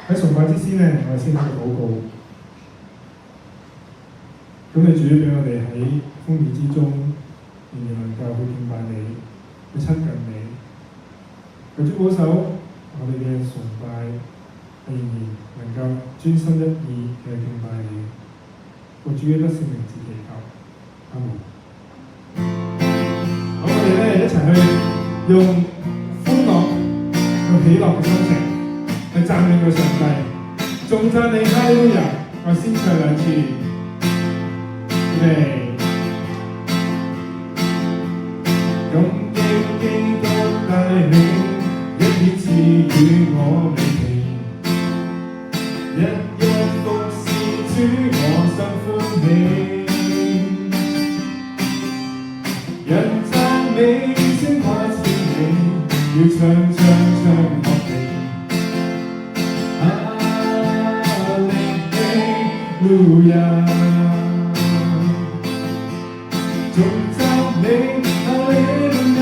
喺崇拜之先呢，我哋先去禱告。咁你主俾我哋喺風雨之中，仍然能夠去敬拜你，去親近你。求主保守我哋嘅崇拜，仍然能夠專心一意嘅敬拜你。奉主嘅得勝名字祈求，阿門。好，我哋咧一齊去用歡樂、用喜樂嘅心情去讚美個上帝，頌讚你哈利路亞。我先唱兩次，預備。感激基督帶領，一起賜予我美平，日日服侍主，我心歡喜。人讚美聲誇讚你，要唱唱唱樂評。哈利路亞，頌讚你，哈利路亞，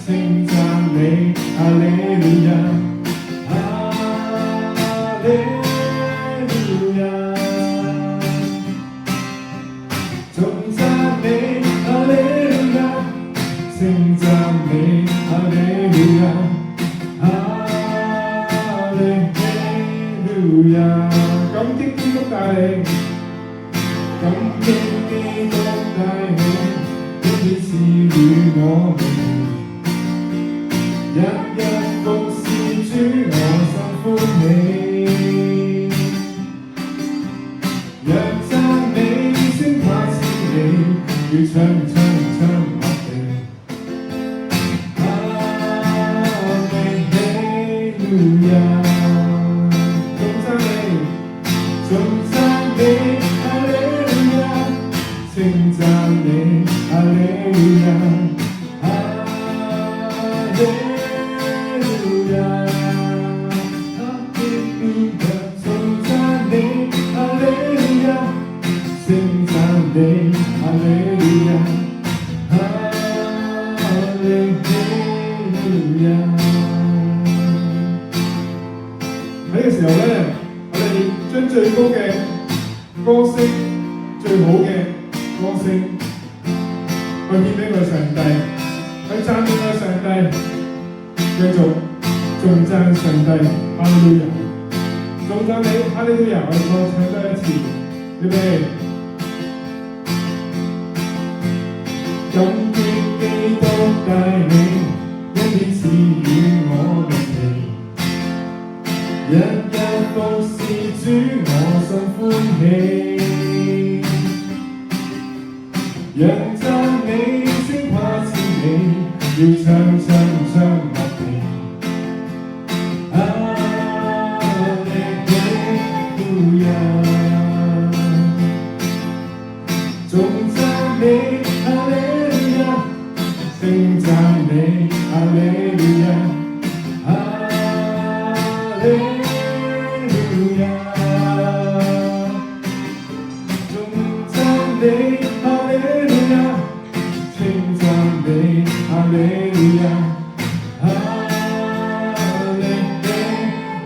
稱讚你，哈利路亞，哈利路亞，頌讚你，哈利路亞，稱讚你，哈利路亞，哈利路亞。感激基督帶領，感激基督帶領，一起賜予我們，日日服侍主，我心歡喜。若讚美聲誇讚你，要唱唱唱樂評。哈利路亞，頌讚你，頌讚你，哈利路亞，稱讚你，哈利路亞，哈利路亞，哈利路亞，頌讚你，哈利路亞，稱讚你，哈利路亞，哈利路亞。喺嘅時候咧，我哋將最高嘅歌聲、最好嘅歌聲去獻俾個上帝，去讚美個上帝，繼續頌讚上帝，哈利路亞，頌讚你，哈利路亞。我哋唱多一次，預備。感激基督帶領，一起賜予我力量，日日服侍主，我心歡喜。人讚美聲誇讚你，要唱唱唱樂評。哈利路亞，頌讚你，哈利路亞，稱讚你，哈利路亞，哈利路亞，頌讚你，哈利路亞，稱讚你，哈利路亞，哈利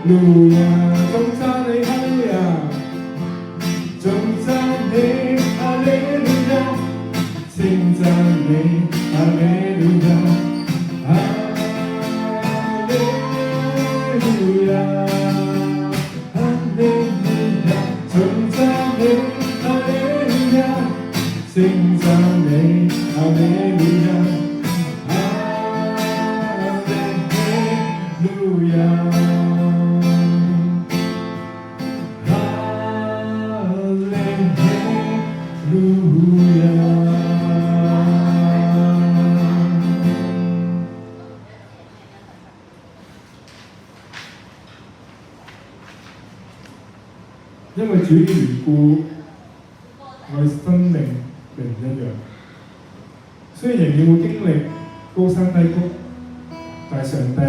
路亞，頌讚你，哈利路亞，頌讚你，哈利路亞，稱讚你，哈利路亞，哈利路亞，哈利路亞，頌讚你，哈利路亞，稱讚你，哈利路亞，哈利路亞，哈利路亞。因為主嘅緣故，我嘅生命並唔一樣。雖然仍然會經歷高山低谷，但係上帝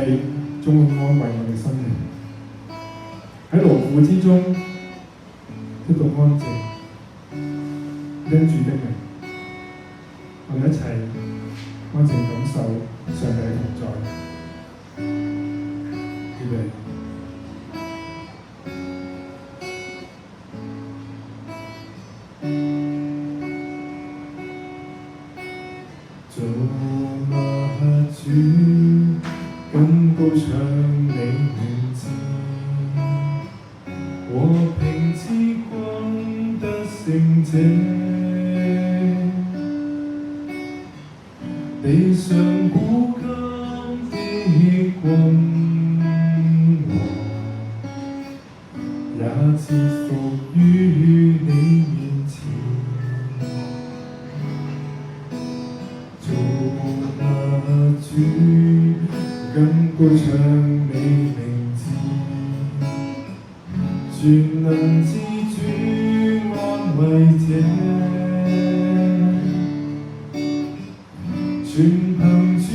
總會安慰我哋生命。喺勞苦之中得到安靜，因主的名，我哋一齊安靜感受上帝嘅同在。預備。你名字，我憑之光得勝者，地上古今的君王，也折服於你面前。造物主更高唱你名字，全能之主安慰者，全憑主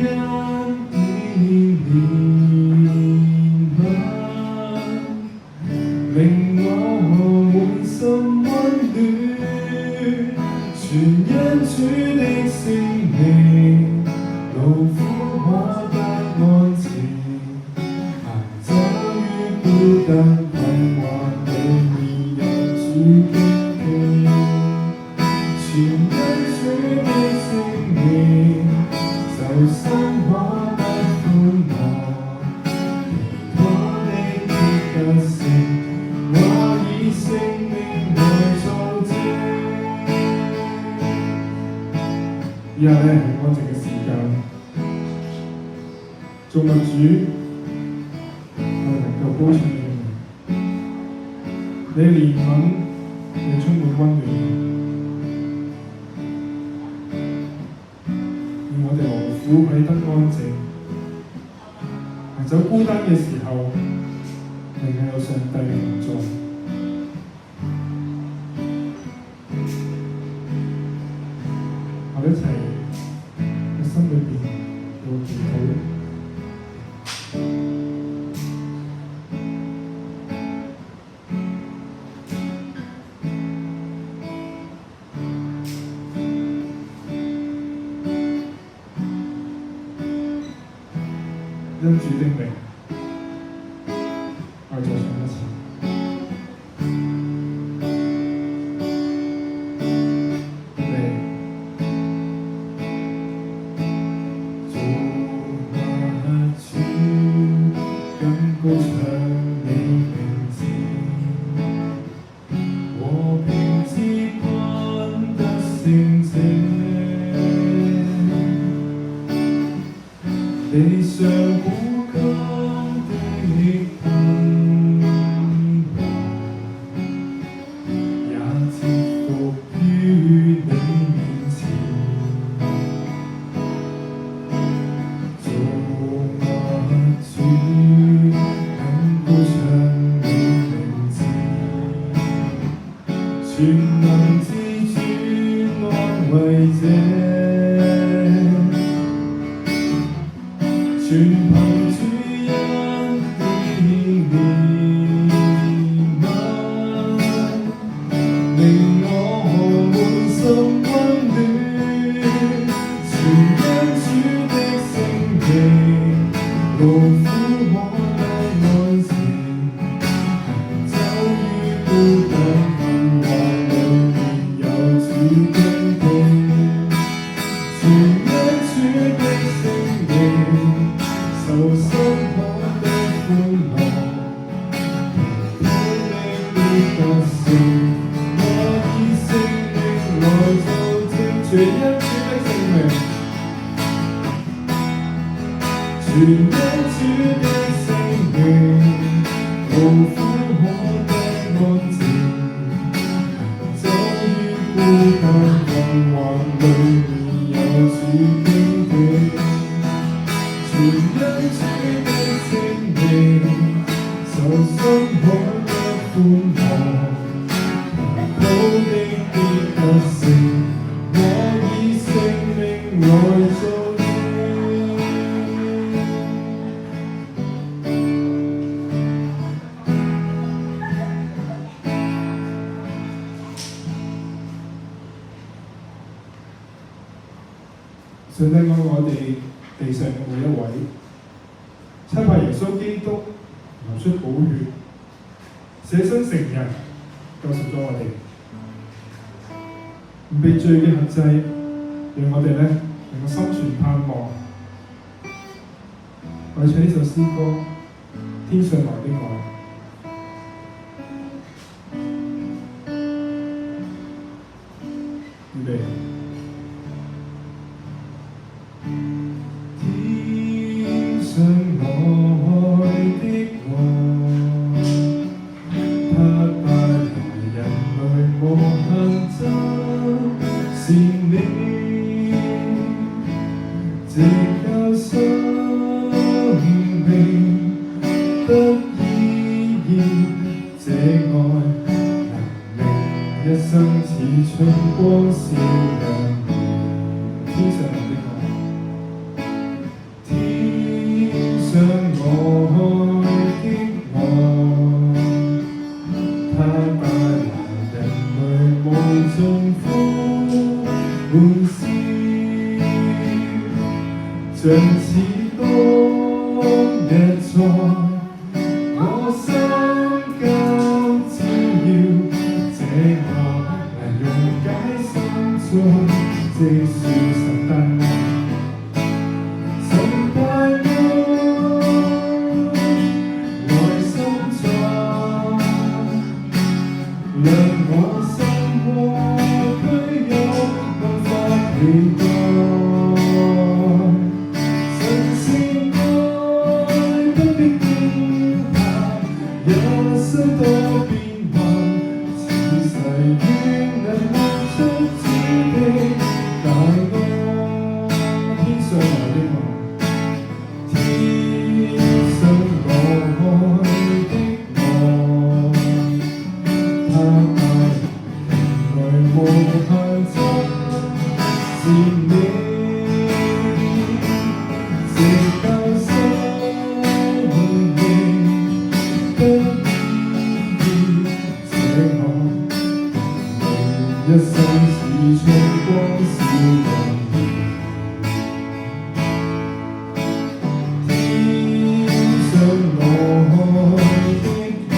恩典憐憫，令我滿心溫暖，全因主的聖名，勞苦可得安靜，行走於孤單困惑裏面有主荊棘，全因主的聖名，受心可得歡樂，我的得勝，我以生命來造證。以下呢係安靜嘅時間，造物主，我能夠高唱你嘅名，你憐憫，你充滿溫暖，願我哋勞苦彼得安靜，行走孤單嘅時候，能夠有上帝嘅同在。我哋一齊喺心裏邊做祈禱。因主的名，我哋再唱一次。高唱你名字，和平之君得勝者，地上古今的君王，也折服於你面前。造物主高唱你名字，全能之主安慰者，全憑主恩典憐憫，令我滿心溫暖，全因主的聖名，勞苦可得安靜，行走於孤單困惑裏面有主荊棘，全因主的聖名，受心可得歡樂，你的得勝，我以生命來造證，全因主的聖名，全因主的聖名，勞苦可得安靜，行走於孤單困惑裏面有主荊棘，全因主的聖名，受心可得歡樂，抱你的得勝，我以生命來造證。上帝愛我哋地上嘅每一位，差派耶穌基督流出寶血，捨身成人，救贖咗我哋，唔被罪嘅限制，讓我哋能夠心存盼望。我哋唱呢首詩歌。天上來的愛。預備。天上來的愛，它帶來人類無限真善美，直教生命得意義，這愛能令一生似春光照亮你。天上來的愛，天上來的愛，它帶來人類無盡歡笑，像似當日在我心間照耀，這愛能溶解心中積雪神大愛，神大愛來心中，讓我心窩居有無法期待。一生似春光照亮你，天上來的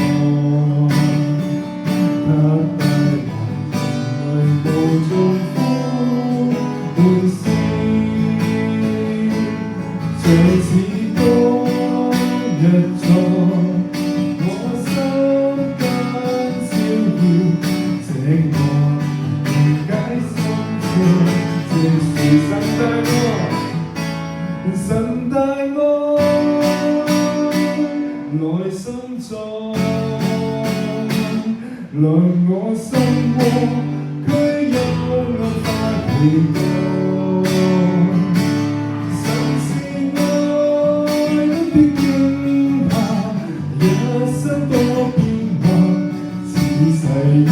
愛，它帶來人類無盡歡笑，像似當日在我心間照耀，這愛神大愛來心中，來我心窩居有我發期待，神是愛的驚嚇，一生多變幻，似誓願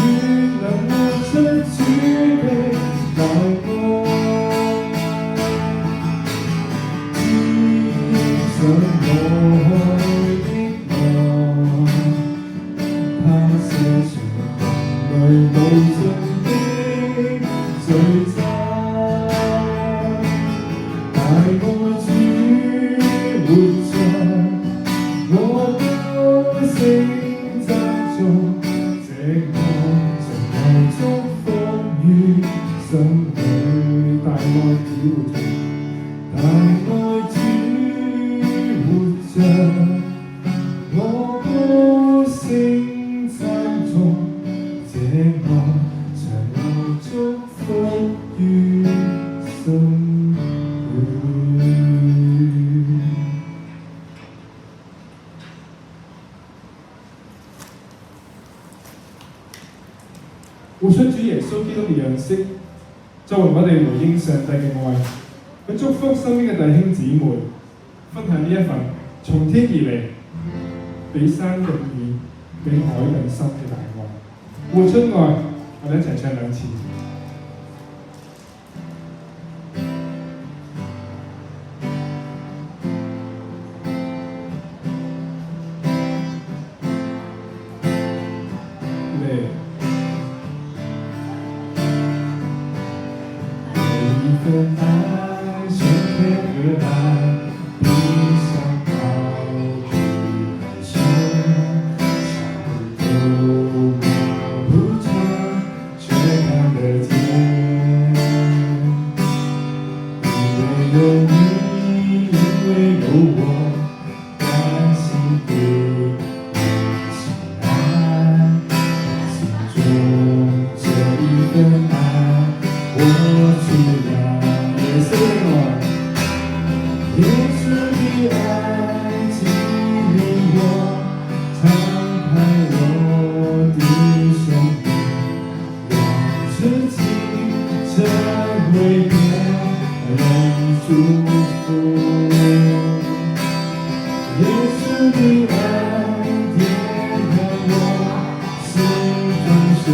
能活出主的大愛。上來的愛，它寫出人類無盡的璀璨，大愛主活着，我高聲讚頌，這愛常留祝福於心裏，大愛主活着，大愛主我高聲讚頌，這愛常留祝福於心裏。活出主耶穌基督嘅樣式，作為我哋回應上帝嘅愛，去祝福身邊嘅弟兄姊妹，分享呢一份從天而嚟，比山更遠，比海更深嘅大愛。活出愛，我哋一齊唱兩次。每一份愛是天而來，比山高，比海深，都摸不着，卻看得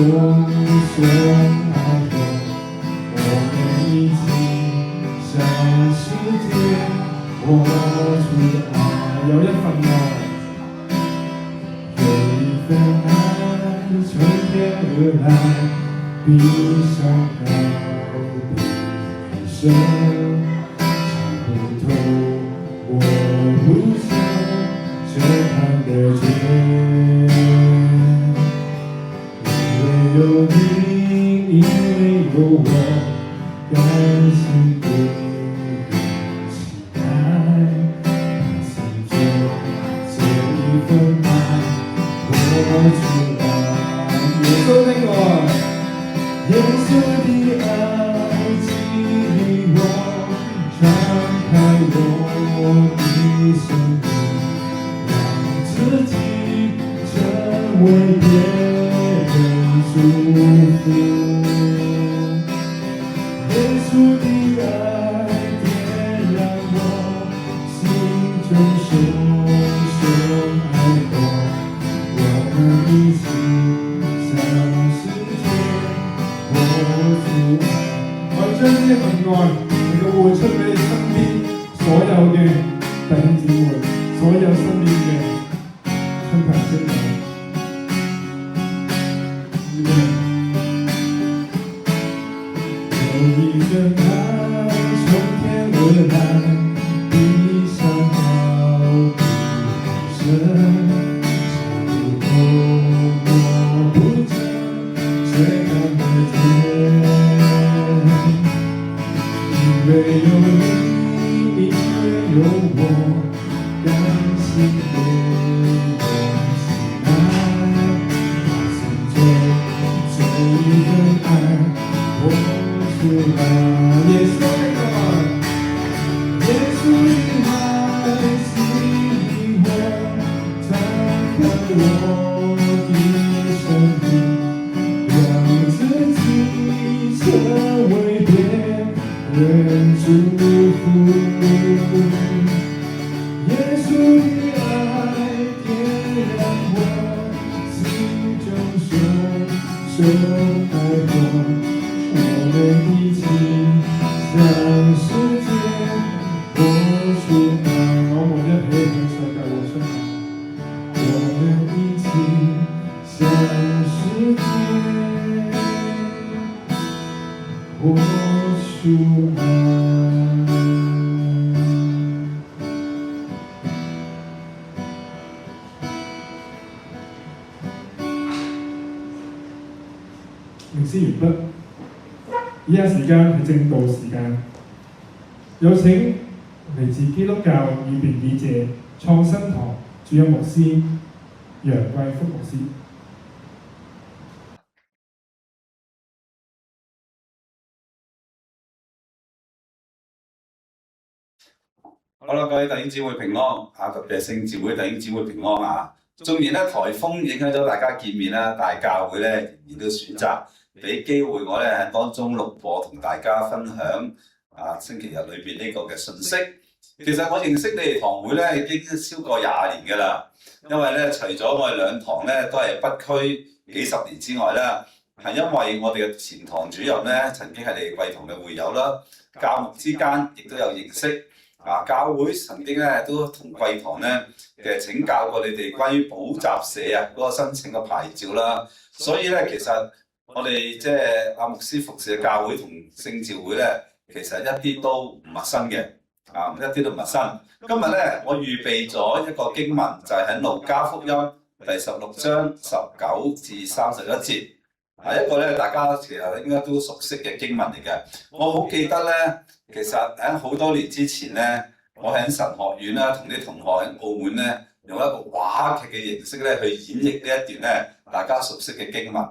相愛過，我們一起向世界活出愛。有一份愛，有一份愛從天而來，比山高，比海深，猜不透，摸不着，卻看得見。因為有你，因為有我，甘心對你期待，把心中這一份愛活出來。耶穌的愛，耶穌的愛激勵我，敞開我的生命，讓自己成為別祝福。耶穌的愛點燃我心中熊熊愛火，我們一起向世界活出愛。我將呢份愛能夠活出俾你身邊所有嘅弟兄姊妹，所有身邊嘅親朋戚友。有一份愛從天而來，比山高，比海深，猜不透，摸不着，卻看得見。因為有你，因為有我，甘心為我心愛，把心中這一份愛活出來。耶穌的愛，耶穌的愛激勵我，敞開我的生命，讓自己成為別人祝福。耶穌的愛點燃我心中熊愛火，我們一起向世界活出愛。我們一起向世界活出愛。我們一起向世界活出愛。牧師完畢。以下時間係正道時間，有請嚟自基督教預備議謝創新堂主任牧師楊貴福牧師。好啦，各位弟兄姊妹平安啊！特別係聖召會弟兄姊妹平安啊！縱然咧颱風影響咗大家見面啦，但係教會咧仍然都選擇俾機會我咧喺當中錄播同大家分享啊星期日裏邊呢個嘅信息。其實我認識你哋堂會咧已經超過20年㗎啦，因為咧除咗我哋兩堂咧都係北區幾十年之外啦，係因為我哋嘅前堂主任咧曾經係你哋貴堂嘅會友啦，教牧之間亦都有認識。教會曾經咧都同貴堂咧嘅請教過你哋關於補習社嗰個申請嘅牌照啦，所以咧其實我哋即係阿牧師服侍嘅教會同聖召會咧，其實一啲都唔陌生嘅，一啲都唔陌生。今日咧我預備咗一個經文，就係喺路加福音第16章19至31節，一個咧大家其實應該都熟悉嘅經文嚟嘅。我好記得咧。其實喺好多年之前咧，我喺神學院啦，同啲同學喺澳門咧，用一個話劇嘅形式咧去演繹呢一段咧大家熟悉嘅經文。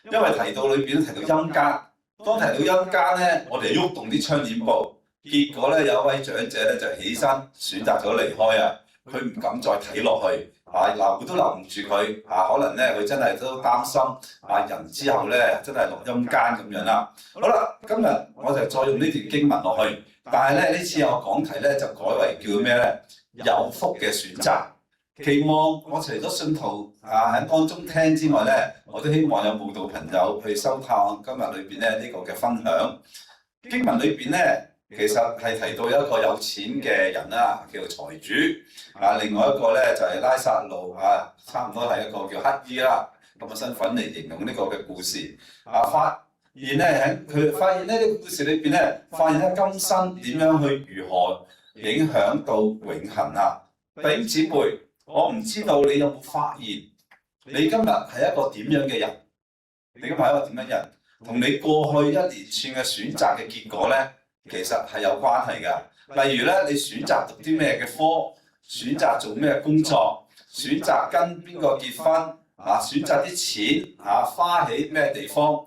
因為提到裏邊提到陰間，當提到陰間咧，我哋喐動啲窗簾布，結果咧有一位長者咧就起身選擇咗離開啊，佢唔敢再睇落去。留都留唔住佢，可能咧佢真係都擔心人之後咧真係落陰間咁樣啦。好啦，今日我就再用呢段經文落去，但係咧呢次我講題咧就改為叫咩咧？有福嘅選擇。期望我除咗信徒喺當中聽之外咧，我都希望有慕道朋友去收看今日裏邊咧呢個嘅分享。經文裏邊咧，其實係提到一個有錢嘅人啦，叫做財主。另外一個咧就係拉撒路差唔多係一個叫乞兒啦咁嘅身份嚟形容呢個嘅故事。發現咧呢個故事裏邊咧，發現咧今生點樣去如何影響到永恆啊！弟兄姊妹，我唔知道你有冇發現，你今日係一個點樣嘅人？你今日係一個點樣嘅人？同你過去一連串嘅選擇嘅結果咧，其實係有關係㗎。例如咧，你選擇讀啲咩嘅科，選擇做咩工作，選擇跟邊個結婚，選擇啲錢花喺咩地方，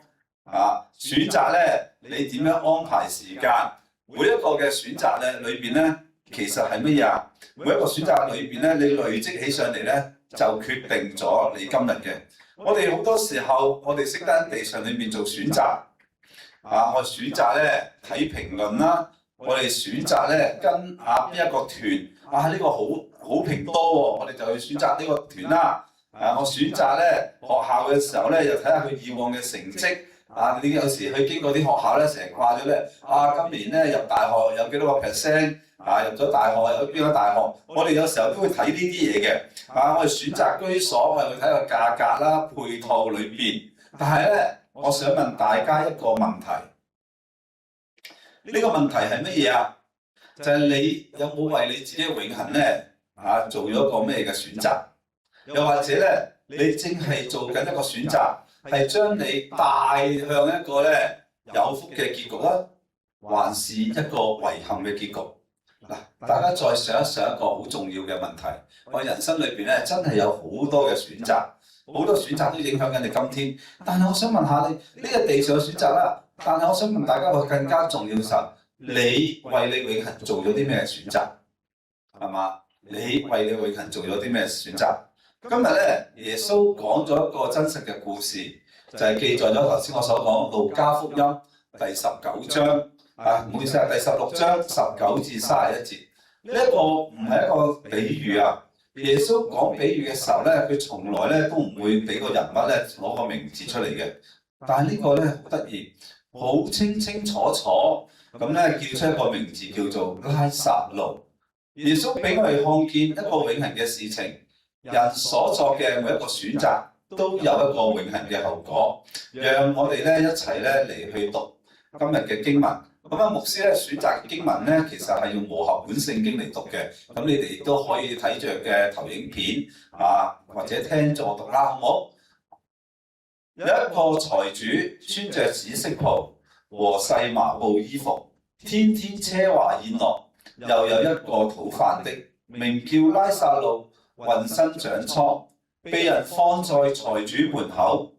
選擇咧你點樣安排時間，每一個嘅選擇咧裏邊咧，其實係乜嘢啊？每一個選擇裏邊咧，你累積起上嚟咧，就決定咗你今日嘅。我哋好多時候，我哋識得喺地上裏面做選擇，我選擇咧睇評論啦，我哋選擇咧跟邊一個團，呢個好評多喎，我哋就去選擇呢個團啦。我選擇咧學校嘅時候咧，又睇下佢以往嘅成績。你有時去經過啲學校咧，成日掛咗咧，今年咧入大學有幾多個 percent，入咗大學有邊個大學，我哋有時候都會睇呢啲嘢嘅。我哋選擇居所，我哋會睇個價格啦、配套裏邊。但係咧，我想問大家一個問題，呢個問題係乜嘢啊？就係你有冇為你自己嘅永恆咧做咗一個咩嘅選擇？又或者咧，你正係做緊一個選擇，係將你帶向一個咧有福嘅結局啦，還是一個遺憾嘅結局？大家再想一想一個好重要嘅問題。我人生裏邊咧，真係有好多嘅選擇，好多選擇都影響緊你今天。但係我想問下你，呢個地上嘅選擇啦，但係我想問大家個更加重要嘅時候，你為你永恆做咗啲咩選擇？係嘛？你為你永恆做咗啲咩選擇？今日咧，耶穌講咗一個真實嘅故事，就係記載咗頭先我所講路加福音第19章，唔好意思第16章19至31節。呢一個唔係一個比喻啊！耶穌講比喻嘅時候咧，佢從來咧都唔會俾個人物咧攞個名字出嚟嘅。但係呢個咧好得意，好清清楚楚咁咧叫出一個名字叫做拉撒路。耶穌俾我哋看見一個永恆嘅事情。人所作嘅每一個選擇都有一個永恆嘅後果，讓我哋咧一齊咧嚟去讀今日嘅經文。咁牧師咧選擇經文咧，其實係用和合本聖經嚟讀嘅。咁你哋亦都可以睇着嘅投影片或者聽咗我讀啦，好唔好？有一個財主穿着紫色袍和細麻布衣服，天天奢華宴樂。又有一個討飯的，名叫拉撒路。渾身長瘡，被人放在財主門口，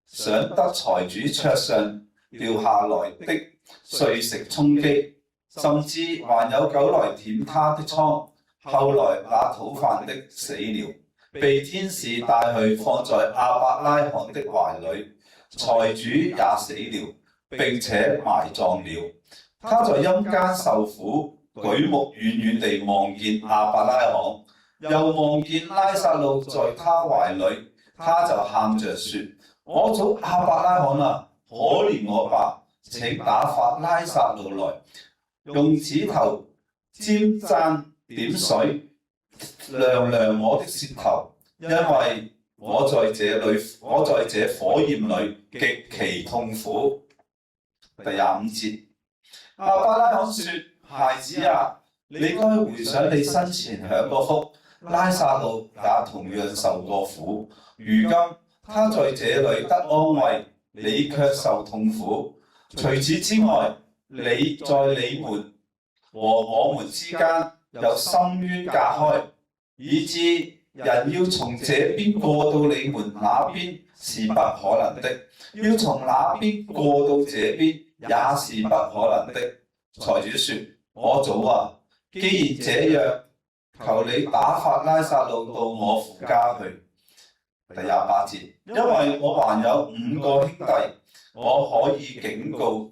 想得財主桌上掉下來的碎石充飢，甚至還有狗來舔他的瘡。後來那討飯的死了，被天使帶去放在亞伯拉罕的懷裡，財主也死了，並且埋葬了。他在陰間受苦，舉目遠遠地望見亞伯拉罕。又望見拉撒路在他懷裡，他就喊着說：我祖亞伯拉罕啊，可憐我吧，請打發拉撒路來，用指頭沾蘸點水，涼涼我的舌頭，因為我在這火焰裡極其痛苦。第25節，亞伯拉罕說：孩子啊，你該回想你生前享過福。拉撒路也同樣受過苦，如今他在這裡得安慰，你卻受痛苦。除此之外，你在你們和我們之間有深淵隔開，以致人要從這邊過到你們那邊是不可能的，要從那邊過到這邊也是不可能的。財主說：我祖啊，既然這樣，求你打發拉撒路到我父家去。第28節，因為我還有5個兄弟，我可以警告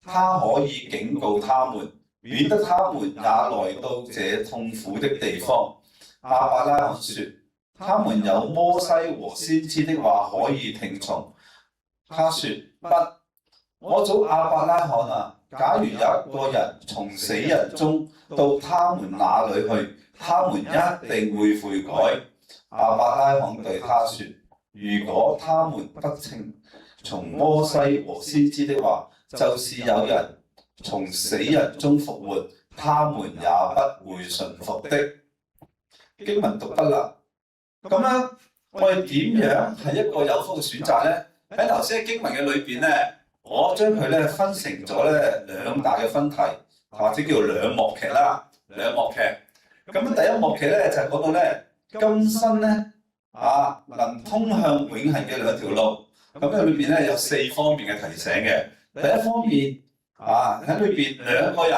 他們，免得他們也來到這痛苦的地方。亞伯拉罕說：他們有摩西和先知的話可以聽從。他說：不，我祖亞伯拉罕啊，假如有一個人從死人中到他們那裏去，他們一定會悔改。亞伯拉罕對他說：如果他們不聽從摩西和先知的話，就是有人從死人中復活，他們也不會順服的。經文讀得啦。咁咧，我哋點樣係一個有福嘅選擇咧？喺頭先嘅經文嘅裏邊咧，我將佢咧分成咗咧兩大嘅分題，或者叫做兩幕劇啦，兩幕劇。咁第一幕劇咧就係講到咧今生咧能通向永恆嘅兩條路。咁喺裏邊咧有四方面嘅提醒嘅。第一方面喺裏邊兩個人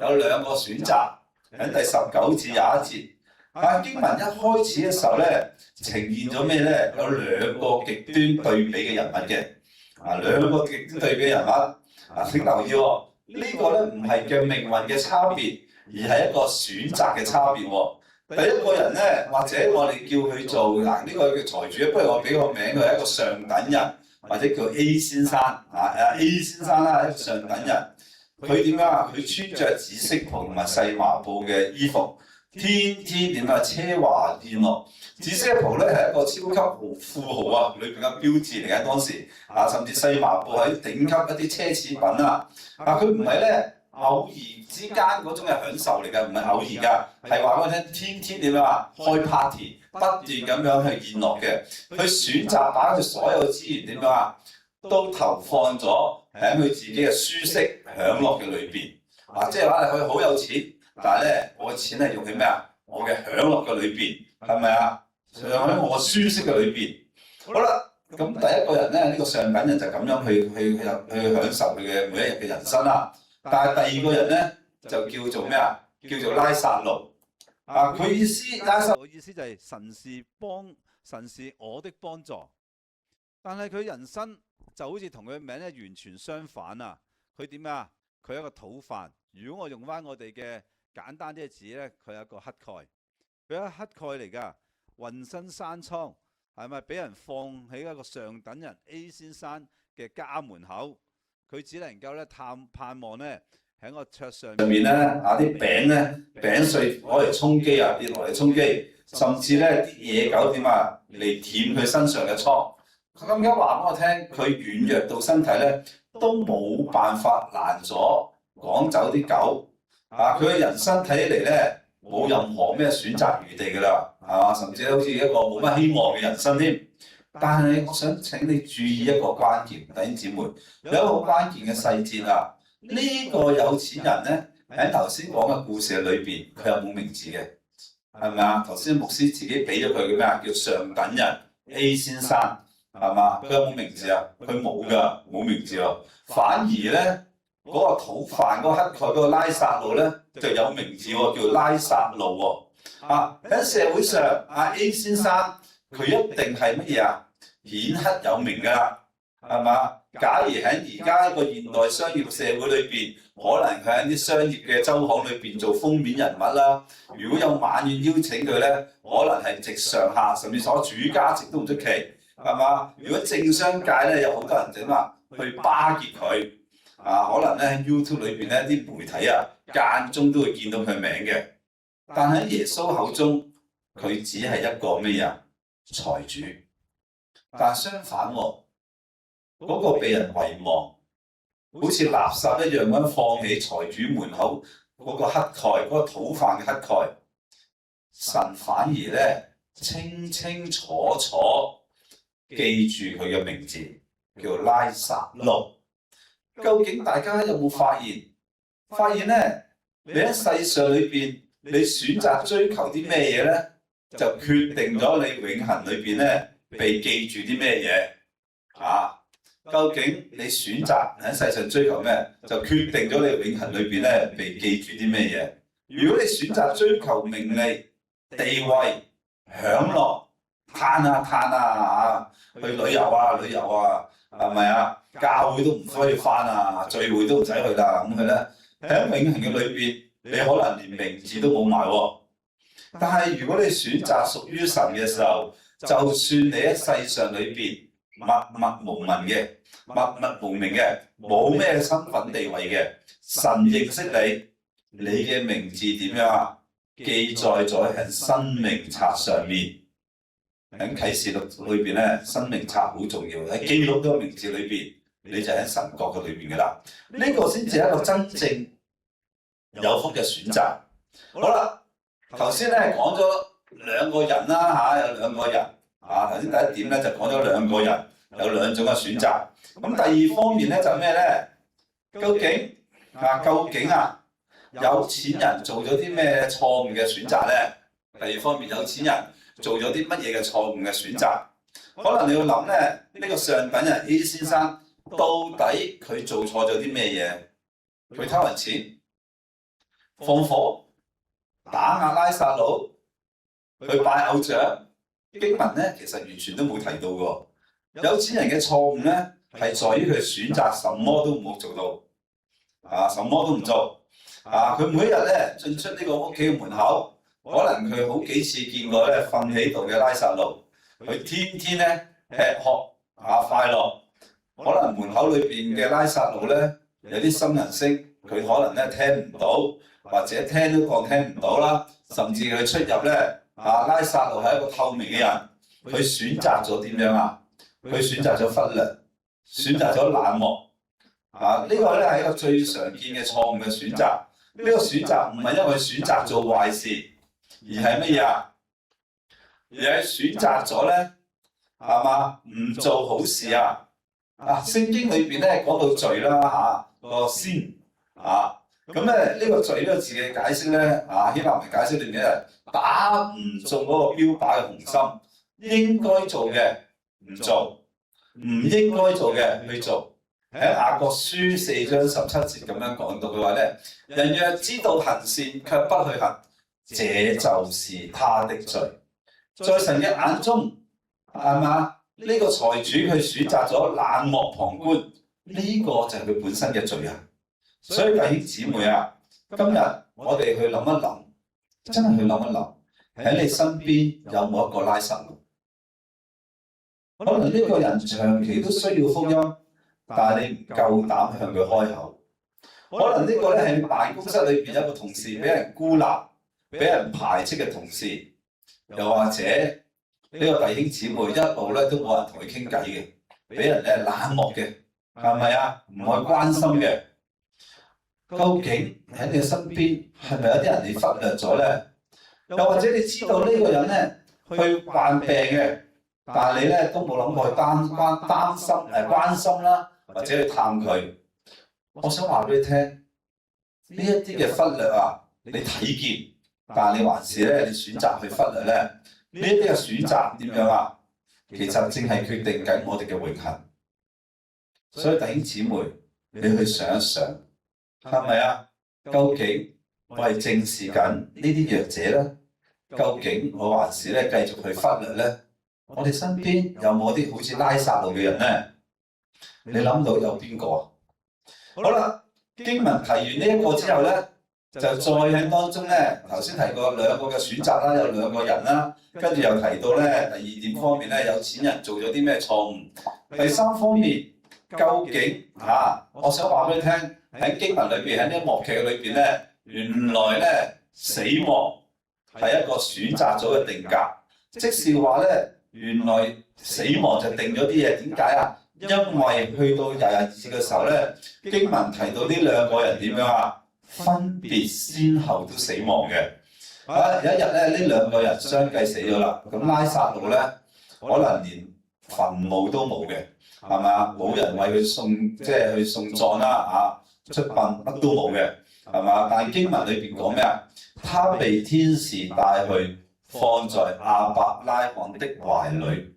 有兩個選擇，喺第19至21節。經文一開始嘅時候咧，呈現咗咩咧？有兩個極端對比嘅人物嘅，兩個極端對比嘅人物。請留意喎，呢個咧唔係叫命運嘅差別，而係一個選擇嘅差別喎。第一個人咧，或者我哋叫佢做呢個叫財主，不如我俾個名佢係一個上等人，或者叫 A 先生A 先生啦，一個上等人。佢點啊？佢穿着紫色袍同埋細麻布嘅衣服。天天點啊奢華宴樂，紫色袍咧係一個超級富豪裏邊嘅標誌嚟嘅當時甚至細麻布係頂級一啲奢侈品啊！佢唔係咧偶然之間嗰種嘅享受嚟嘅，唔係偶然㗎，係話俾我聽天天點啊開 party， 不斷咁樣去宴樂嘅，佢選擇把佢所有資源點樣都投放咗喺佢自己嘅舒適享樂嘅裏邊即係話佢好有錢。但係咧，我嘅錢係用喺咩啊？我嘅享樂嘅裏邊，係咪啊？用喺我舒適嘅裏邊。好啦，咁第一個人咧，呢個上等人就咁樣去享受佢嘅每一日嘅人生啦。但係第二個人咧，就叫做咩啊？叫做拉撒路。佢意思拉撒路嘅意思就係神是我的幫助。但係佢人生就好似同佢嘅名咧完全相反啊！佢點啊？佢係一個土犯。如果我用翻我哋嘅簡單啲嘅字咧，佢係一個乞丐，佢係乞丐嚟㗎，渾身生瘡，係咪俾人放喺一個上等人 A 先生嘅家門口？佢只能夠咧盼望咧喺個桌上面咧啲餅咧餅碎攞嚟充飢跌落嚟充飢，甚至咧啲野狗點嚟舔佢身上嘅瘡。佢咁樣話俾我聽，佢軟弱到身體咧都冇辦法攔阻趕走啲狗。佢嘅人生睇起嚟咧，冇任何咩選擇餘地㗎啦，係嘛？甚至好似一個冇乜希望嘅人生添。但係我想請你注意一個關鍵，弟兄姊妹，有一個關鍵嘅細節啊！呢個有錢人咧喺頭先講嘅故事裏邊，佢有冇名字嘅？係咪啊？頭先牧師自己俾咗佢嘅咩啊？叫上等人 A 先生，係嘛？佢有冇名字啊？佢冇㗎，冇名字喎。反而咧，嗰個土犯嗰個乞丐嗰個拉撒路咧就有名字喎，叫拉撒路喎。喺社會上A 先生佢一定係乜嘢啊？顯赫有名㗎啦，係嘛？假如喺而家一個現代商業社會裏邊，可能佢喺啲商業嘅週刊裏邊做封面人物啦。如果有晚宴邀請佢咧，可能係席上客，甚至所主家席都唔出奇，係嘛？如果政商界咧有好多人點去巴結佢。可能咧喺 YouTube 裏邊咧啲媒體間中都會見到佢名嘅，但喺耶穌口中佢只係一個咩啊？財主。但相反嗰個被人遺忘，好似垃圾一樣咁放喺財主門口嗰個乞丐，嗰個土犯嘅乞丐，神反而咧清清楚楚記住佢嘅名字，叫拉撒路。究竟大家有冇發現？發現咧，你喺世上裏邊，你選擇追求啲咩嘢咧，就決定咗你永恆裏邊咧被記住啲咩嘢究竟你選擇喺世上追求咩，就決定咗你永恆裏邊咧被記住啲咩嘢。如果你選擇追求名利、地位、享樂、嘆去旅遊係咪啊？教會都唔需要返聚會都唔使去啦。咁佢咧喺永恆嘅裏邊，你可能連名字都冇埋喎。但係如果你選擇屬於神嘅時候，就算你喺世上裏邊默默無聞嘅、默默無名嘅、冇咩身份地位嘅，神認識你，你嘅名字點樣啊？記載咗喺生命冊上面。喺啟示錄裏邊咧，生命冊好重要。喺記錄嘅名字裏邊，你就喺神國嘅裏邊噶啦。呢個先至係一個真正有福嘅選擇。好啦，頭先咧講咗兩個人啦嚇，有兩個人啊。頭先第一點咧就講咗兩個人有兩種嘅選擇。咁第二方面咧就咩咧？究竟有錢人做咗啲咩錯誤嘅選擇咧？第二方面，有錢人做咗啲乜嘢嘅錯誤嘅選擇？可能你要諗咧，呢個上品人 A 先生到底佢做錯咗啲咩嘢？佢偷人錢、放火、打壓拉撒路、去拜偶像。經文咧其實完全都冇提到喎。有錢人嘅錯誤咧係在於佢選擇什麼都唔好做到，什麼都唔做。佢每一日咧進出呢個屋企嘅門口，可能佢好幾次見過咧瞓喺度嘅拉撒路，佢天天咧吃喝快樂。可能門口裏邊嘅拉撒路咧有啲心人聲，佢可能咧聽唔到，或者聽都當聽唔到啦。甚至佢出入咧拉撒路係一個透明嘅人，佢選擇咗點樣啊？佢選擇咗忽略，選擇咗冷漠。呢個咧係一個最常見嘅錯誤嘅選擇。呢個選擇唔係因為選擇做壞事，而係乜嘢啊？而係選擇咗咧，係嘛？唔做好事啊！聖經裏邊咧講到罪啦個先咁咧呢個罪呢個字嘅解釋咧希臘文解釋裏面咧打唔中嗰個標靶嘅紅心，應該做嘅唔做，唔應該做嘅去做。喺雅各書4章17節咁樣講到嘅話咧，人若知道行善卻不去行，這就是他的罪。在神嘅眼中，係嘛？呢個財主佢選擇咗冷漠旁觀，呢個就係佢本身嘅罪啊！所以弟兄姊妹啊，今日我哋去諗一諗，真係去諗一諗，喺你身邊有冇一個拉撒路？可能呢個人長期都需要福音，但係你唔夠膽向佢開口。可能呢個咧係辦公室裏邊有個同事俾人孤立、俾人排斥嘅同事，又或者呢個弟兄姊妹一路咧都冇人同佢傾偈嘅，俾人咧冷漠嘅，係咪啊？唔去關心嘅。究竟喺你身邊係咪有啲人你忽略咗咧？又或者你知道呢個人咧去患病嘅，但係你咧都冇諗過去擔心關心啦，或者去探佢。我想話俾你聽，呢一啲嘅忽略你睇見，但係你還是咧你選擇去忽略咧，呢一啲嘅選擇點樣啊？其實正係決定緊我哋嘅永恆。所以弟兄姊妹，你去想一想，係咪啊？究竟我係正視緊呢啲弱者咧？究竟我還是咧繼續去忽略咧？我哋身邊有冇啲好似拉撒路嘅人咧？你諗到有邊個啊？好啦，經文提完呢一個之後咧，就再喺當中咧，頭先提過兩個嘅選擇啦，有兩個人啦，跟住又提到咧第二點方面咧，有錢人做咗啲咩錯誤？第三方面，究竟我想話俾你聽，喺經文裏邊，喺呢幕劇裏邊咧，原來咧死亡係一個選擇咗嘅定格，即是話咧，原來死亡就定咗啲嘢。點解啊？因為去到22節嘅時候咧，經文提到呢兩個人點樣啊？分別先後都死亡嘅。有一日咧，呢兩個人相繼死咗啦。咁拉撒路咧，可能連墳墓都冇嘅，係嘛？冇人為佢送，即係去送葬啦，出殯乜都冇嘅，係嘛？但係經文裏邊講咩啊？他被天使帶去，放在亞伯拉罕的懷裏。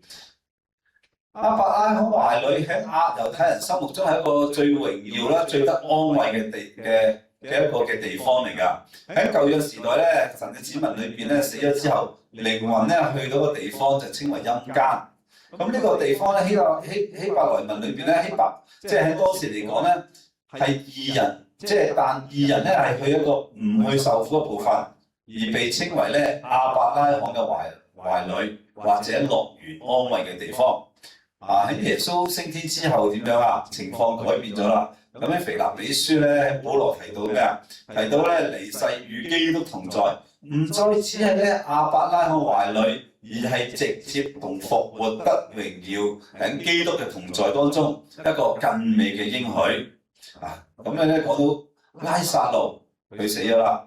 亞伯拉罕懷裏喺猶太人心目中係一個最榮耀啦、最得安慰嘅一個嘅地方嚟㗎。喺舊約時代咧，神嘅子民裏邊咧死咗之後，靈魂咧去到個地方就稱為陰間。咁呢個地方咧，希伯來文裏邊咧，即係喺當時嚟講咧係義人，但義人咧係去一個唔去受苦嘅部分，而被稱為咧亞伯拉罕嘅懷裏或者樂園安慰嘅地方。喺耶穌升天之後點樣啊？情況改變咗啦。咁喺腓立比書咧，保羅提到咩啊？提到咧離世與基督同在，唔再只係咧亞伯拉罕懷裏，而係直接同復活得榮耀喺基督嘅同在當中一個更美嘅應許。咁樣咧講到拉撒路佢死咗啦。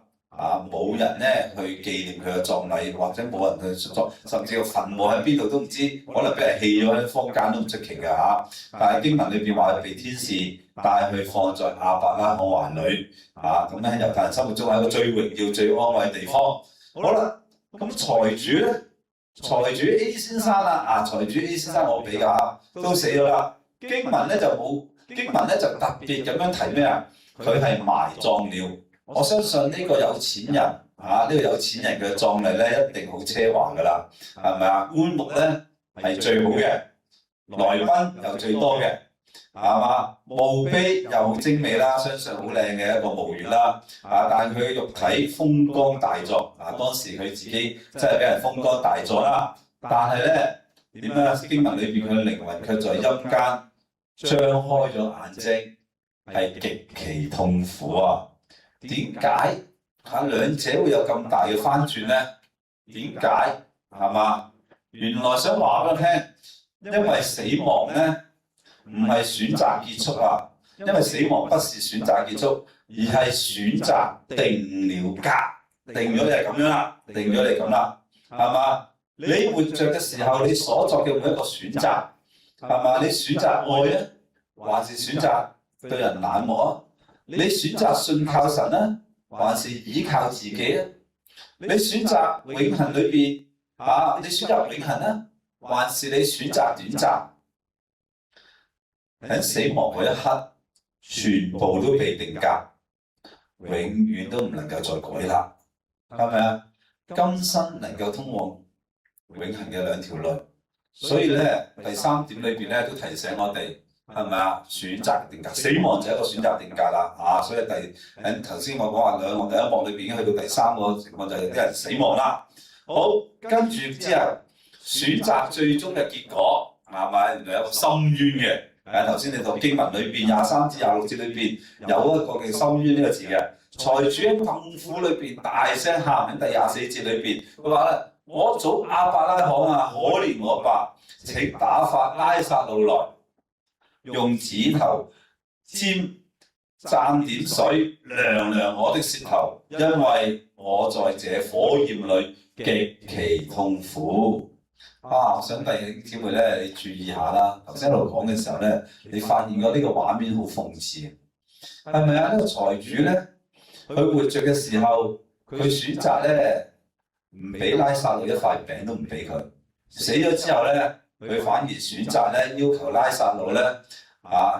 冇人咧去紀念佢嘅葬禮，或者冇人去作，甚至個墳墓喺邊度都唔知，可能俾人棄咗喺坊間都唔出奇嘅嚇。但係經文裏邊話被天使帶去放在亞伯拉罕懷裏，咁咧喺猶太人心目中係一個最榮耀、最安慰嘅地方。好啦，咁財主咧，財主 A 先生啦，財主 A 先生我比較都死咗啦。經文咧就冇，經文咧就特別咁樣提咩啊？佢係埋葬了。我相信呢個有錢人呢個有錢人嘅葬禮咧一定好奢華㗎啦，係咪啊？棺木咧係最好嘅，來賓又最多嘅，係嘛？墓碑又好精美啦，相信好靚嘅一個墓穴啦。但係佢嘅肉體風光大作，當時佢自己真係俾人風光大作啦。但係咧點啊？經文裏邊佢嘅靈魂卻在陰間張開咗眼睛，係極其痛苦啊！點解兩者會有咁大嘅翻轉咧？點解係嘛？原來想話俾我聽，因為死亡咧唔係選擇結束啊，因為死亡不是選擇結束，而係選擇定了格，定咗你係咁樣啦，定咗你咁啦，係嘛？你活着嘅時候，你所作嘅每一個選擇，係嘛？你選擇愛咧，還是選擇對人冷漠啊？你選擇信靠神呢，還是依靠自己呢？你選擇永恆裏邊你選擇永恆呢，還是你選擇短暫？喺死亡嗰一刻，全部都被定格，永遠都唔能夠再改啦，係咪啊？今生能夠通往永恆嘅兩條路，所以咧第三點裏邊咧都提醒我哋。係咪啊？選擇定格，死亡就係一個選擇定格啦。所以喺頭先我講話兩幕第一幕裏邊已經去到第三個情況，就係啲人死亡啦。好，跟住之後選擇最終嘅結果係咪？原來有個深淵嘅。頭先你讀經文裏邊23至26節裏邊有一個嘅深淵呢個字嘅。財主喺痛苦裏邊大聲喊，喺第24節裏邊佢話咧：我祖亞伯拉罕啊，可憐我吧！請打發拉撒路來。用指頭沾點水涼涼我的舌頭，因為我在這火焰裏極其痛苦。我想弟兄姊妹咧，你注意下啦。頭先一路講嘅時候咧，你發現過呢個畫面好諷刺，係咪啊？呢個財主咧，佢活着嘅時候，佢選擇咧唔俾拉撒路一塊餅都唔俾佢，死咗之後咧。佢反而選擇咧要求拉撒路咧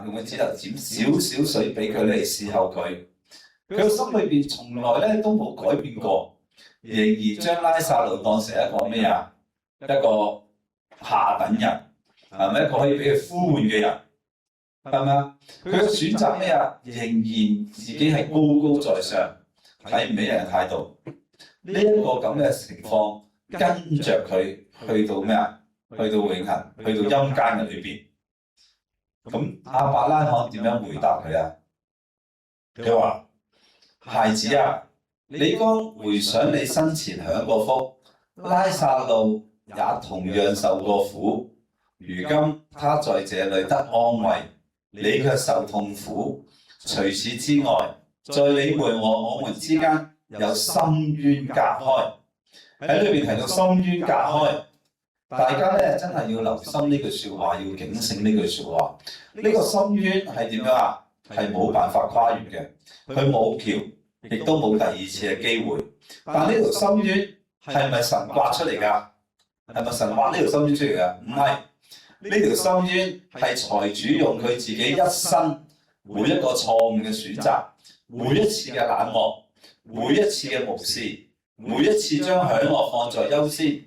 用個指頭沾少少水俾佢嚟侍候佢。佢個心裏邊從來咧都冇改變過，仍然將拉撒路當成一個咩啊？一個下等人，係咪一個可以俾佢呼喚嘅人？係咪啊？佢嘅選擇咩啊？仍然自己係高高在上，睇唔起人嘅態度。呢一個咁嘅情況跟着佢去到咩啊？去到永恆，去到陰間嘅裏邊。咁亞伯拉罕點樣回答佢啊？佢話：孩子啊，你當回想你生前享過福，拉撒路也同樣受過苦，如今他在這裏得安慰，你卻受痛苦。除此之外，在你們和我們之間有深淵隔開。喺裏邊提到深淵隔開。大家咧真係要留心呢句説話，要警醒呢句説話。呢個深淵係點樣啊？係冇辦法跨越嘅，佢冇橋，亦都冇第二次嘅機會。但呢條深淵係咪神挖出嚟㗎？係咪神挖呢條深淵出嚟㗎？唔係，呢條深淵係財主用佢自己一生每一個錯誤嘅選擇，每一次嘅冷漠，每一次嘅無視，每一次將享樂放在優先。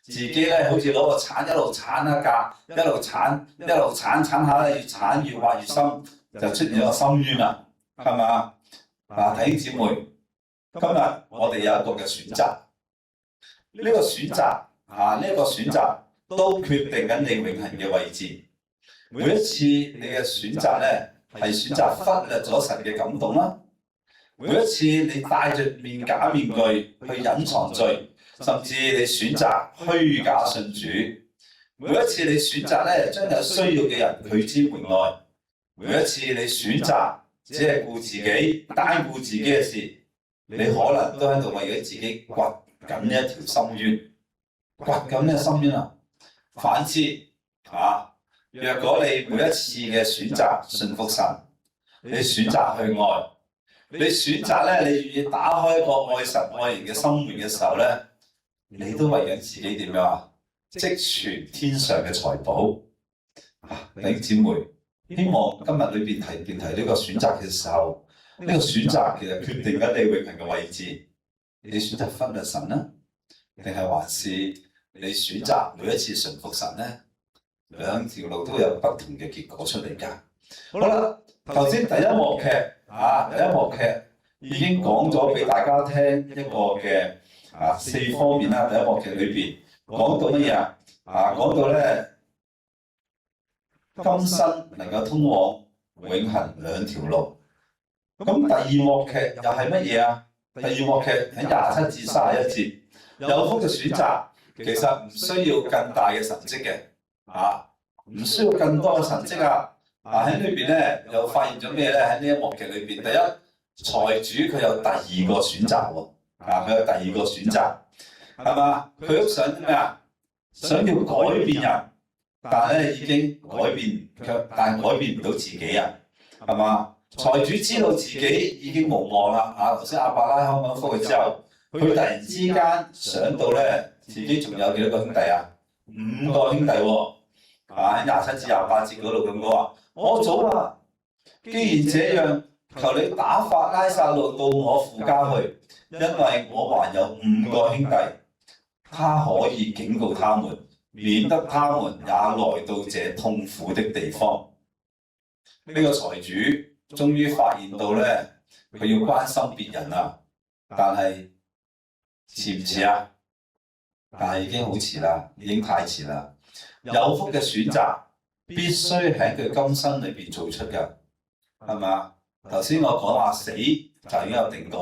自己咧好似攞個鏟一路鏟一架，一路鏟下咧，越鏟越挖越深，就出現咗個深淵啦，係咪啊？弟兄姊妹，今日我哋有一個嘅選擇，呢個選擇都決定緊你永恆嘅位置。每一次你嘅選擇咧，係選擇忽略咗神嘅感動啦。每一次你戴着假面具去隱藏罪，甚至你選擇虛假信主。每一次你選擇咧將有需要嘅人拒之門外。每一次你選擇只係顧自己、單顧自己嘅事，你可能都喺度為咗自己掘緊呢一條深淵，掘緊呢個深淵啊！反之若果你每一次嘅選擇順服神，你選擇去愛，你選擇咧，你願意打開一個愛神愛人嘅心門嘅時候咧，你都為緊自己點樣啊？積存天上嘅財寶。弟兄姊妹，希望今日裏邊提呢個選擇嘅時候，呢個選擇其實決定緊你永恆嘅位置。你選擇忽略神呢，定係還是你選擇每一次順服神呢？兩條路都有不同嘅結果出嚟㗎。好啦，頭先第一幕劇已經講咗俾大家聽一個嘅4方面啦。第一幕劇裏邊講到乜嘢啊？講到咧今生能夠通往永恆兩條路。咁第二幕劇又係乜嘢啊？第二幕劇喺27至31節，有福嘅選擇其實唔需要更大嘅神蹟嘅。唔需要更多嘅神蹟喺裏邊咧，又發現咗咩咧？喺呢一幕劇裏邊，第一，財主佢有第二個選擇喎，佢有第二個選擇，係嘛？佢都想咩啊？想要改變人，但係咧已經但係改變唔到自己啊，係嘛？財主知道自己已經無望啦，頭先亞伯拉罕講福佢之後，佢突然之間想到咧，自己仲有幾多個兄弟啊？5個兄弟喎。喺27至28節嗰度咁講話，我祖啊，既然這樣，求你打發拉撒路到我父家去，因為我還有5個兄弟，他可以警告他們，免得他們也來到這痛苦的地方。呢個財主終於發現到咧，佢要關心別人啦，但係遲唔遲啊？但係已經好遲啦，已經太遲啦。有福嘅選擇必須喺佢今生裏邊做出嘅，係嘛？頭先我講話死就已經有定格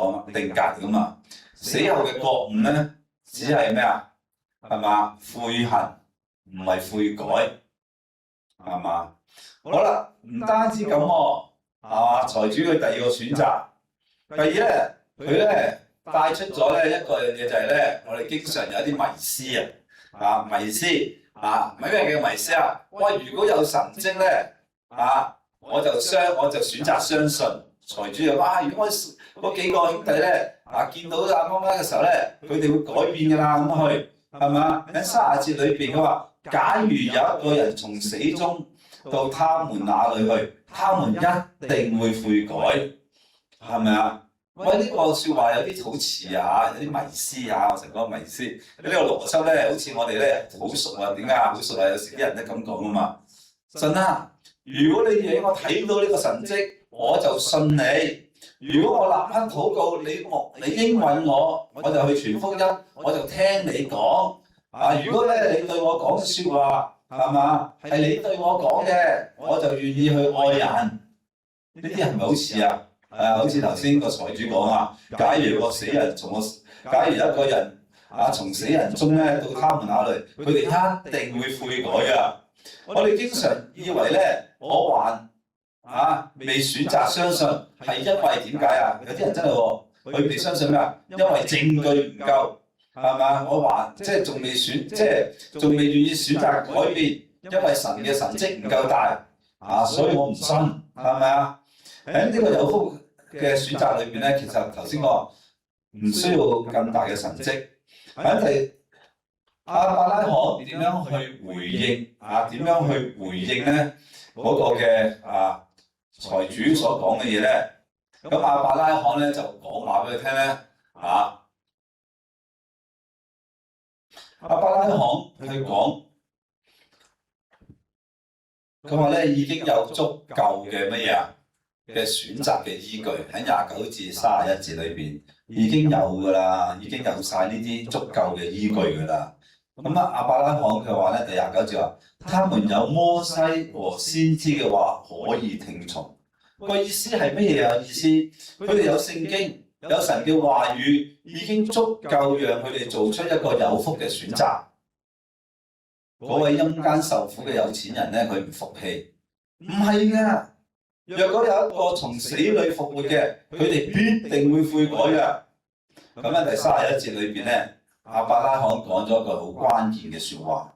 噶嘛，死後嘅覺悟咧，只係咩啊？係嘛？悔恨唔係悔改，係嘛？好啦，唔單止咁喎，係嘛？財主佢第二個選擇，第二咧，佢咧帶出咗咧一個嘢就係咧，我哋經常有一啲迷思迷思。咩叫迷思啊？喂，如果有神蹟咧，我就選擇相信。財主就話：如果嗰幾個兄弟咧，見到阿媽媽嘅時候咧，佢哋會改變㗎啦，咁去係嘛？喺30節裏邊佢話：假如有一個人從死中到他們那裏去，他們一定會悔改，係咪啊？喂，呢個説話有啲好似有啲迷思我成日講迷思。呢個邏輯咧，好似我哋咧好熟點解好熟有時啲人都咁講嘛。神啊，如果你讓我睇到呢個神蹟，我就信你。如果我立刻禱告，你應允我，我就去傳福音，我就聽你講。如果咧你對我講説話，係嘛？係你對我講嘅，我就願意去愛人。呢啲係咪好似啊？好似頭先個財主講假如有一個人從死人中咧到他們那裏，佢哋一定會悔改㗎。我哋經常以為咧，我還未選擇相信，係因為點解啊？有啲人真係佢未相信咩啊？因為證據唔夠，係嘛？我還仲未願意選擇改變，因為神嘅神蹟唔夠大所以我唔信，係咪啊？喺呢個有福嘅選擇裏邊咧，其實頭先我話唔需要更大嘅神蹟。喺亞伯拉罕點樣去回應點樣去回應咧嗰個嘅財主所講嘅嘢咧？咁亞伯拉罕咧就講話俾佢聽咧亞伯拉罕佢講，佢話咧已經有足夠嘅乜嘢嘅選擇嘅依據，喺29至31節裏邊已經有㗎啦，已經有晒呢啲足夠嘅依據㗎啦。咁啊，亞伯拉罕佢話咧，第29節話，他們有摩西和先知嘅話可以聽從。個意思係乜嘢啊？意思佢哋有聖經，有神嘅話語，已經足夠讓佢哋做出一個有福嘅選擇。嗰位陰間受苦嘅有錢人咧，佢唔服氣，唔係㗎。若果有一個從死裏復活嘅，佢哋必定會悔改嘅。咁喺第31節裏邊咧，亞伯拉罕講咗一句好關鍵嘅説話。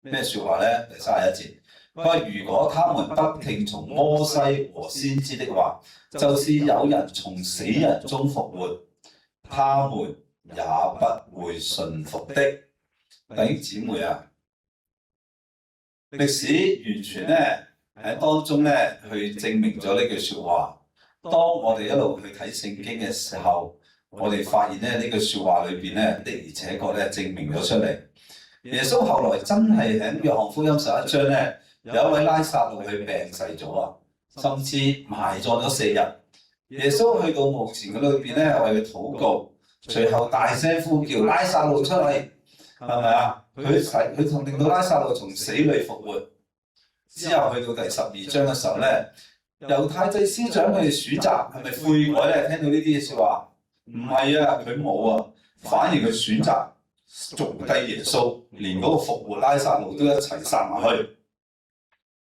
咩説話咧？第31節，佢話：如果他們不聽從摩西和先知的話，就是有人從死人中復活，他們也不會信服的。弟兄姊妹啊，歷史完全咧喺當中咧去證明咗呢句説話。當我哋一路去睇聖經嘅時候，我哋發現咧呢句説話裏邊咧的而且確咧證明咗出嚟。耶穌後來真係喺約翰福音11章咧，有一位拉撒路佢病逝咗啊，甚至埋葬咗4日。耶穌去到墓前嗰裏邊咧為佢禱告，隨後大聲呼叫拉撒路出嚟，係咪啊？佢令到拉撒路從死裏復活。之後去到第12章嘅時候咧，猶太祭司長佢哋選擇係咪悔改咧？聽到呢啲説話，唔係啊，佢冇啊，反而佢選擇捉低耶穌，連嗰個復活拉撒路都一齊殺埋去。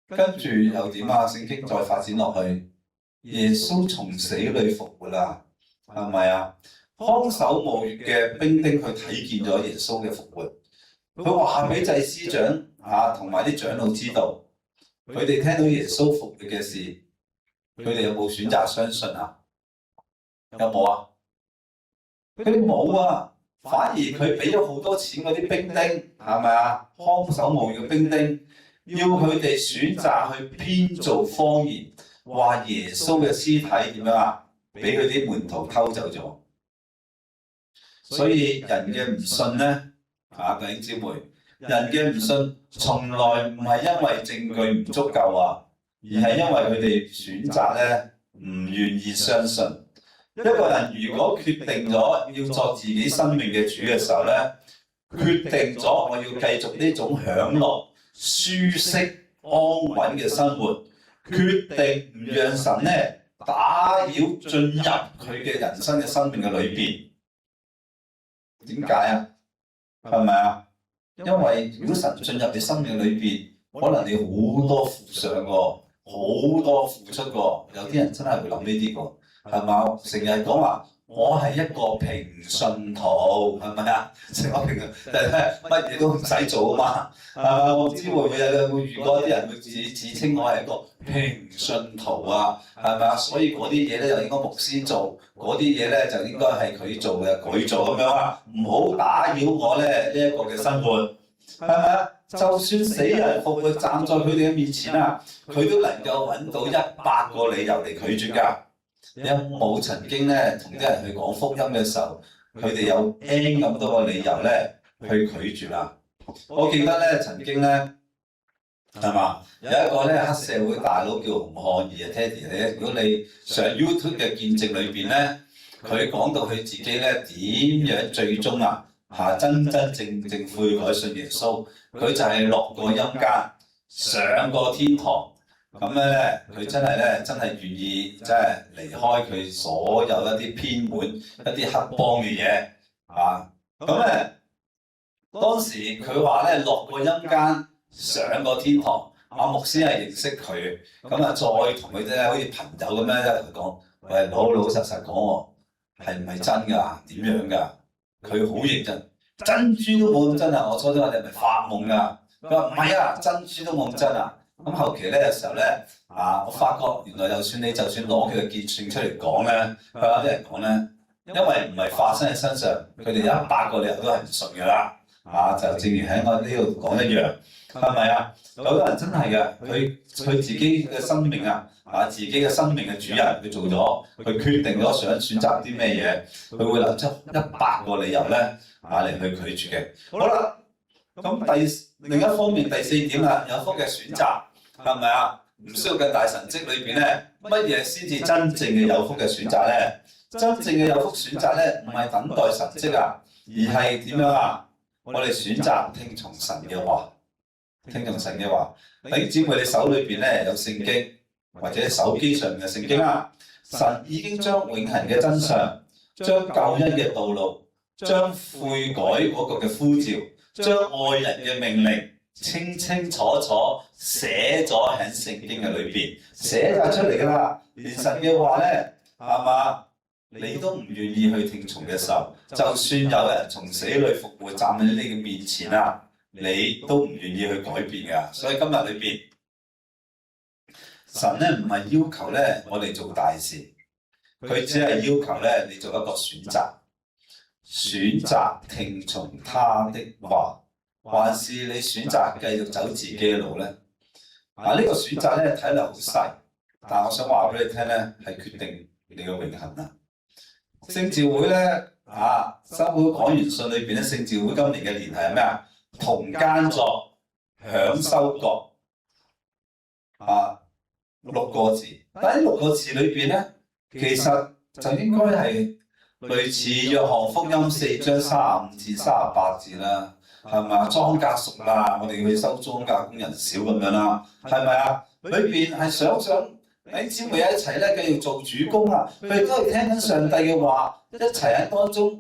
跟住又點啊？聖經再發展落去，耶穌從死裏復活啦，係咪啊？看守墓穴嘅兵丁佢睇見咗耶穌嘅復活，佢話俾祭司長同埋啲長老知道，佢哋聽到耶穌復活嘅事，佢哋有冇選擇相信啊？有冇啊？佢哋冇啊，反而佢俾咗好多錢嗰啲兵丁，係咪啊？看守墓穴嘅兵丁，要佢哋選擇去編造謊言，話耶穌嘅屍體點樣啊？俾佢啲門徒偷走咗。所以人嘅唔信咧，弟兄姊妹，人嘅唔信從來唔係因為證據唔足夠啊，而係因為佢哋選擇咧唔願意相信。一個人如果決定咗要作自己生命嘅主嘅時候咧，決定咗我要繼續呢種享樂、舒適、安穩嘅生活，決定唔讓神咧打擾進入佢嘅人生嘅生命嘅裏邊。點解啊？係咪啊？因為如果神進入你生命裏邊，可能你好多付上過，好多付出過。有啲人真係會諗呢啲個。係嘛？成日講話我係一個平信徒，係咪啊？成個平信，乜嘢都唔使做啊嘛。我唔知會唔會有遇過啲人會自稱我係一個平信徒啊？係咪啊？所以嗰啲嘢咧就應該牧師做，嗰啲嘢咧就應該係佢做嘅，佢做咁樣啊，唔好打擾我咧呢一個嘅生活，係咪啊？就算死人復活站在佢哋嘅面前啊，佢都能夠揾到100個理由嚟拒絕㗎。你有冇曾經咧同啲人去講福音嘅時候，佢哋有 N 咁多個理由咧去拒絕啦？我記得咧曾經咧係嘛，有一個咧黑社會大佬叫洪漢義啊 Teddy 咧，如果你上 YouTube 嘅見證裏邊咧，佢講到佢自己咧點樣最終真正悔改信耶穌，佢就係落過陰間，上過天堂。咁咧，佢真係願意真係離開佢所有一啲偏門、一啲黑幫嘅嘢咁咧，當時佢話咧落過陰間，上過天堂。牧師係認識佢，咁再同佢咧好似朋友咁樣咧同佢講：喂，老實講喎，係唔係真㗎？點樣㗎？佢好認真，珍珠都冇咁真啊！我初初話你係咪發夢㗎？佢話唔係啊，珍珠都冇咁真啊！咁後期咧嘅時候咧，我發覺原來就算攞佢嘅結算出嚟講咧，有啲人講咧，因為唔係發生喺身上，佢哋有100個理由都係唔信㗎啦。就正如喺我呢度講一樣，係咪啊？有啲人真係嘅，佢自己嘅生命自己嘅生命嘅主人，佢做咗，佢決定咗想選擇啲咩嘢，佢會諗出100個理由咧嚟去拒絕嘅。好啦，咁另一方面第4點啦，有福嘅選擇。係咪啊？唔需要嘅大神蹟裏邊咧，乜嘢先至真正嘅有福嘅選擇咧？真正嘅有福選擇咧，唔係等待神蹟啊，而係點樣啊？我哋選擇聽從神嘅話，聽從神嘅話。弟兄姊妹，你手裏邊咧有聖經，或者手機上面嘅聖經啊，神已經將永恆嘅真相、將救恩嘅道路、將悔改嗰個嘅呼召、將愛人嘅命令，清清楚楚寫咗喺聖經嘅裏邊，寫晒出嚟㗎啦。連神嘅話咧，係嘛？你都唔願意去聽從嘅時候，就算有人從死裏復活站喺你嘅面前啊，你都唔願意去改變㗎。所以今日裏邊，神咧唔係要求咧我哋做大事，佢只係要求咧你做一個選擇，選擇聽從他的話，還是你選擇繼續走自己嘅路咧？呢個選擇咧睇嚟好細，但我想話俾你聽咧，係決定你嘅永恆啊！聖召會咧修會講員信裏邊咧，聖召會今年嘅年係咩啊？同耕作，享收割6個字。但係呢6個字裏邊咧，其實就應該係類似約翰福音4章35至38節啦，係咪啊？莊稼熟啦，我哋去收莊稼工人少咁樣啦，係咪啊？裏邊係想弟兄姊妹一齊咧繼續做主工啊！佢哋都係聽緊上帝嘅話，一齊喺當中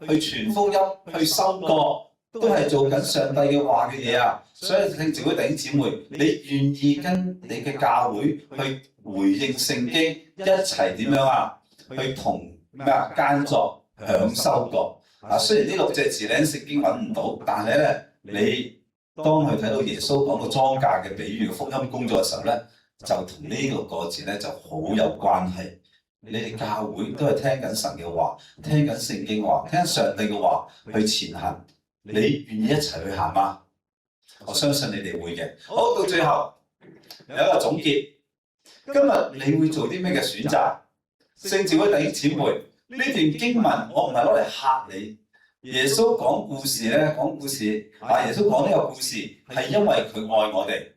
去傳福音、去收割，都係做緊上帝嘅話嘅嘢啊！所以聖召會弟兄姊妹，你願意跟你嘅教會去回應聖經，一齊點樣啊？去同耕作、享收割。雖然呢6隻字咧聖經揾唔到，但係咧你當佢睇到耶穌講個莊稼嘅比喻、福音工作嘅時候咧，就同呢6個字咧就好有關係。你哋教會都係聽緊神嘅話，聽緊聖經話，聽上帝嘅話去前行。你願意一齊去行嗎？我相信你哋會嘅。好，到最後有一個總結。今日你會做啲咩嘅選擇？聖召會弟兄姊妹，呢段經文我唔係攞嚟嚇你。耶穌講故事咧，耶穌講呢個故事係因為佢愛我哋。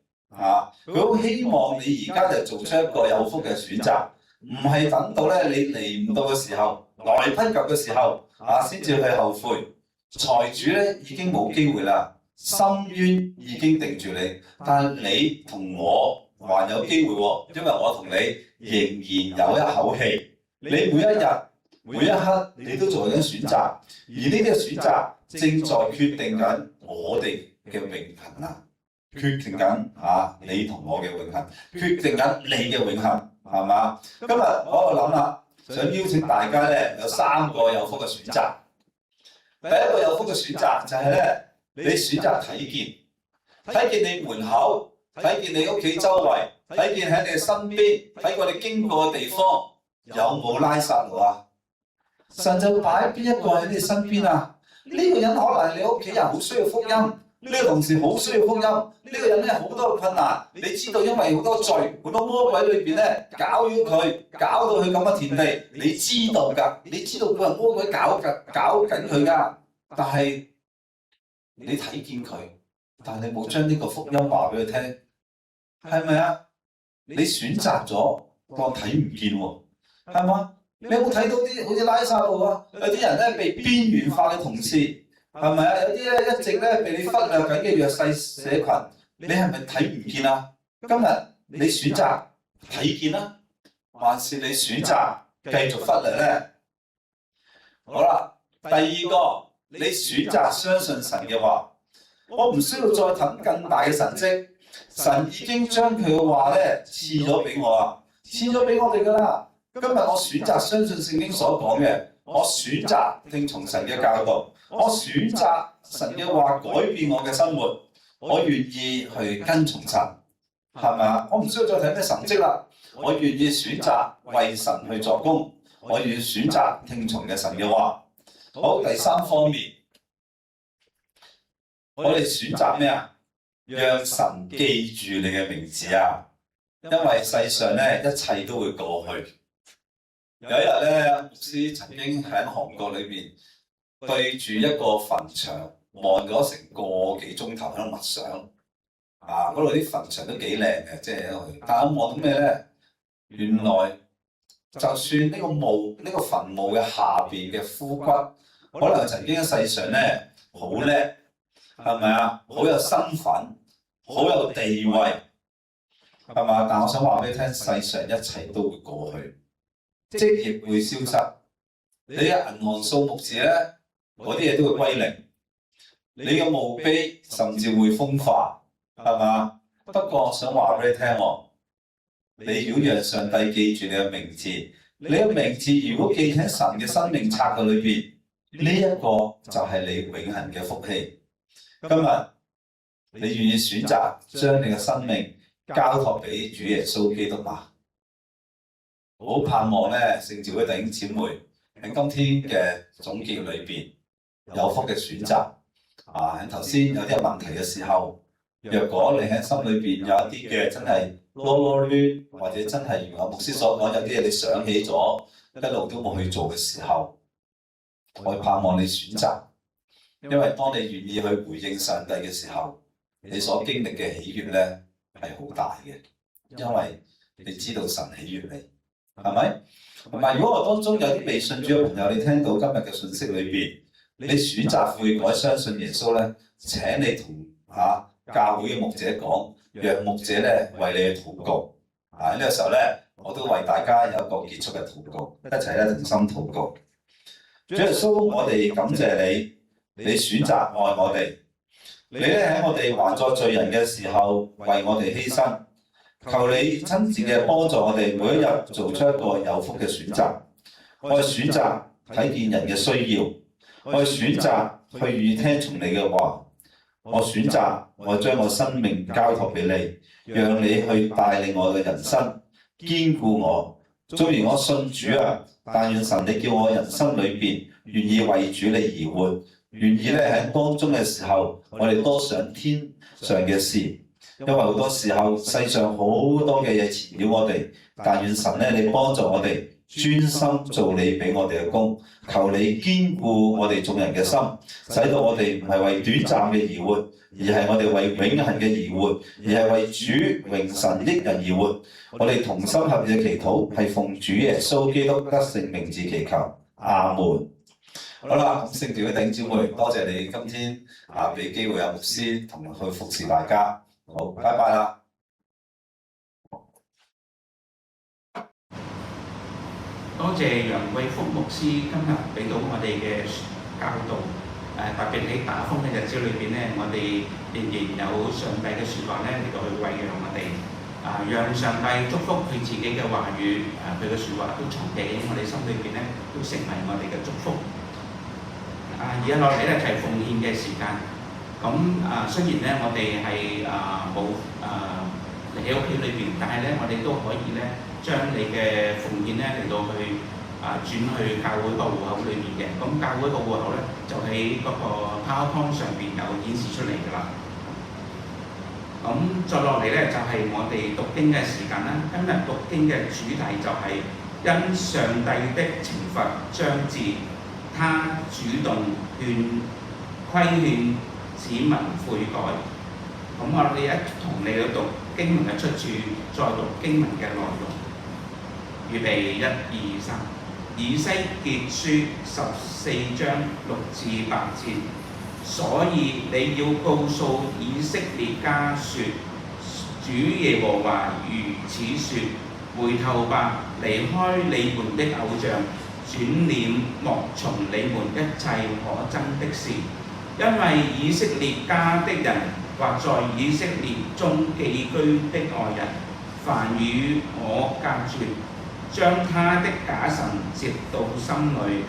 佢好希望你而家就做出一個有福嘅選擇，唔係等到咧你嚟唔到嘅時候，來不及嘅時候先至去後悔。財主咧已經冇機會啦，深淵已經定住你，但係你同我還有機會喎，因為我同你仍然有一口氣。你每一日每一刻你都做緊選擇，而呢啲選擇正在決定緊我哋嘅永恆啊！決定緊你同我嘅永恆，決定緊你嘅永恆，係嘛？今日我喺度諗啦，想邀請大家咧有3個有福嘅選擇。第一個有福嘅選擇就係咧，你選擇睇見你門口，睇見你屋企周圍，睇見喺你嘅身邊，喺我哋經過嘅地方有冇拉撒路啊？神就擺邊一個喺你身邊啊？呢個人可能係你屋企人，好需要福音。呢個同事好需要福音，呢個人咧好多困難，你知道因為好多罪，好多魔鬼裏邊咧搞咗佢，搞到佢咁嘅田地，你知道㗎，你知道佢係魔鬼搞緊佢㗎，但係你睇見佢，但係你冇將呢個福音話俾佢聽，係咪啊？你選擇咗當睇唔見喎，係嘛？你有冇睇到啲好似拉撒路啊？有啲人咧被邊緣化嘅同事。係咪啊？有啲咧一直咧被你忽略緊嘅弱勢社群，你係咪睇唔見啊？今日你選擇睇見啦，還是你選擇繼續忽略咧？好啦，第二個，你選擇相信神嘅話，我唔需要再等更大嘅神蹟，神已經將佢嘅話咧賜咗俾我啊，賜咗俾我哋㗎啦。今日我選擇相信聖經所講嘅，我選擇聽從神嘅教導。我選擇神嘅話改變我嘅生活，我願意去跟從神，係咪啊？我唔需要再睇咩神蹟啦，我願意選擇為神去作工，我願意選擇聽從嘅神嘅話。好，第3方面，我哋選擇咩啊？讓神記住你嘅名字啊！因為世上咧一切都會過去。有一日咧，牧師曾經喺韓國裏邊，對住一個墳場望咗成個幾鐘頭喺度默想，嗰度啲墳場都幾靚嘅，即係但係我望到咩咧？原來就算呢個墓呢、個墳墓嘅下邊嘅枯骨，可能曾經喺世上咧好叻，係咪啊？好有身份，好有地位，係嘛？但我想話俾你聽，世上一切都會過去，職業會消失，你嘅銀行數目字咧，嗰啲嘢都會歸零，你嘅墓碑甚至會風化，係嘛？不過我想話俾你聽喎，你如果讓上帝記住你嘅名字，你嘅名字如果記喺神嘅生命冊嘅裏邊，呢一個就係你永恆嘅福氣。今日你願意選擇將你嘅生命交託俾主耶穌基督嗎？好盼望咧，聖召會弟兄姊妹喺今天嘅總結裏邊有福嘅選擇。喺頭先有啲問題嘅時候，若果你喺心裏邊有一啲嘅真係囉攣，或者真係如我牧師所講有啲嘢你想起咗，一路都冇去做嘅時候，我盼望你選擇，因為當你願意去回應上帝嘅時候，你所經歷嘅喜悅咧係好大嘅，因為你知道神喜悅你，係咪？同埋如果我當中有啲未信主嘅朋友，你聽到今日嘅信息裏邊，你選擇悔改相信耶穌咧，請你同教會嘅牧者講，讓牧者咧為你去禱告。呢個時候咧，我都為大家有一個結束嘅禱告，一齊咧同心禱告。主耶穌，我哋感謝你，你選擇愛我哋，你咧喺我哋還作罪人嘅時候為我哋犧牲。求你親自嘅幫助我哋每一日做出一個有福嘅選擇。我哋選擇睇見人嘅需要，我哋選擇去願意聽從你嘅話。我選擇我將我生命交託俾你，讓你去帶領我嘅人生，堅固我。縱然我信主但願神你叫我人生裏邊願意為主你而活，願意咧喺當中嘅時候，我哋多想天上嘅事，因為好多時候世上好多嘅嘢纏繞我哋，但願神咧你幫助我哋專心做你俾我哋嘅工，求你堅固我哋眾人嘅心，使到我哋唔係為短暫嘅而活，而係我哋為永恆嘅而活，而係為主榮神益人而活。我哋同心合意嘅祈禱係奉主耶穌基督得勝名字祈求，阿門。好啦，咁聖召嘅弟兄姊妹，多謝你今天俾機會牧師同去服侍大家，好，拜拜啦。多謝楊貴福牧師今日俾到我哋嘅教導，特別喺打風嘅日子裏邊咧，我哋仍然有上帝嘅説話咧嚟到去餵養我哋，讓上帝祝福佢自己嘅話語，佢嘅説話都藏記喺我哋心裏邊咧，都成為我哋嘅祝福。而家落嚟咧就係奉獻嘅時間，咁雖然咧我哋係冇嚟喺屋企裏邊，但係咧我哋都可以咧，將你嘅奉獻咧嚟到去轉去教會個戶口裏面嘅，咁教會個戶口咧就喺嗰個 PowerPoint 上邊有顯示出嚟㗎啦。咁再落嚟咧就係我哋讀經嘅時間啦。今日讀經嘅主題就係因上帝的懲罰將至，他主動規勸子民悔改。咁我哋一同你去讀經文嘅出處，再讀經文嘅內容。預備1、2、3，以西結書14章6至8節。所以你要告訴以色列家說，主耶和華如此說：回頭吧，離開你們的偶像，轉臉莫從你們一切可憎的事，因為以色列家的人或在以色列中寄居的外人，凡與我隔絕，將他的假神接到心裏，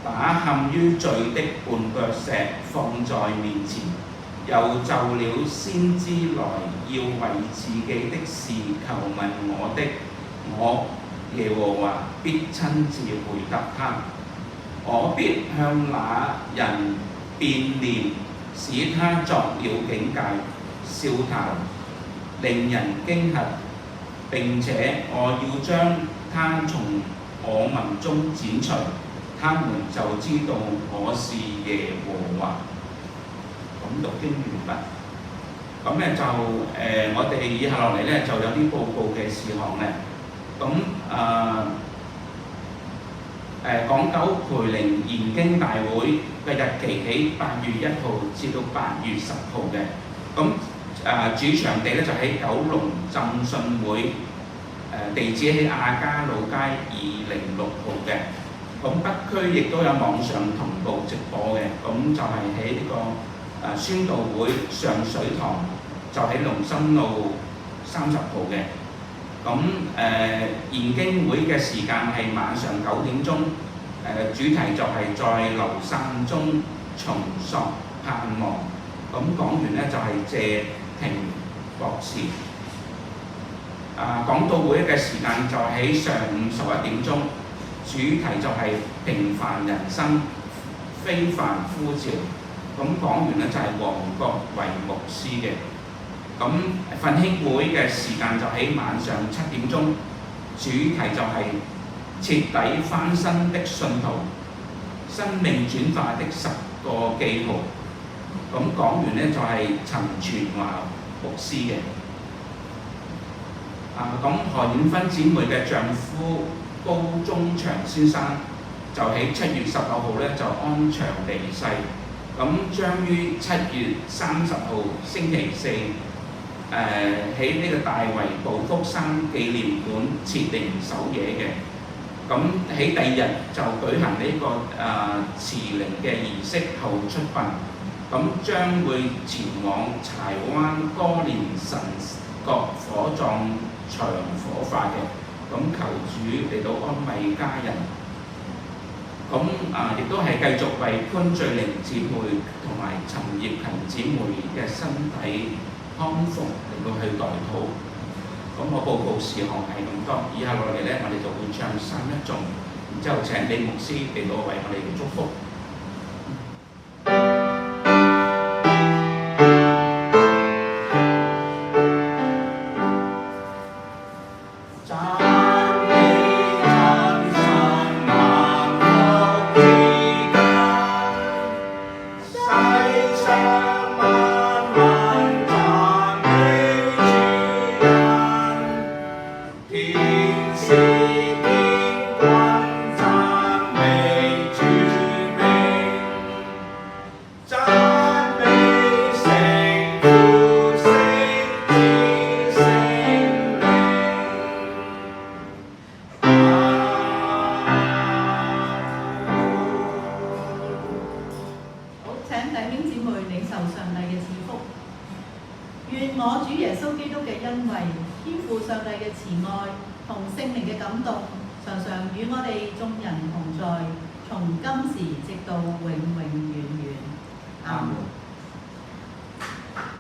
把陷於罪的絆腳石放在面前，又就了先知來要為自己的事求問我的，我耶和華必親自回答他，我必向那人變臉，使他作了警戒、笑談，令人驚嚇，並且我要將他從我民中剪除，他們就知道我是耶和華。咁讀經完畢。咁咧就我哋以下落嚟咧就有啲報告嘅事項咧。咁港九培靈研經大會嘅日期喺8月1號至到8月10號嘅。咁主場地咧就喺九龍浸信會，地址喺亞皆老街206號嘅。咁北區亦都有網上同步直播嘅，咁就係喺呢個宣道會上水堂，就喺龍琛路30號嘅。咁研經會嘅時間係晚上9點鐘，主題就係在流散中重塑盼望。咁講員咧就係謝霆博士。講道會嘅時間就喺上午11點鐘，主題就係平凡人生非凡呼召。咁講員咧就係黃國維牧師嘅。咁奮興會嘅時間就喺晚上7點鐘，主題就係徹底翻身的信徒，生命轉化的10個記號。咁講員咧就係陳全華牧師嘅。咁何婉芬姊妹嘅丈夫高宗祥先生就喺7月19號咧就安詳離世。咁將於7月30號星期四喺呢個大圍寶福山紀念館設靈守夜嘅。咁喺第2日就舉行呢個辭靈嘅儀式後出殯。咁將會前往柴灣歌連臣角火葬場火化嘅。咁求主嚟到安慰家人。咁亦都係繼續為潘翠玲姊妹同埋陳業勤姊妹嘅身體康復嚟到去代禱。咁我報告事項係咁多，以下落嚟咧，我哋就會唱3一頌，然之後請李牧師嚟到為我哋祝福。從今時直到永永遠遠。阿門。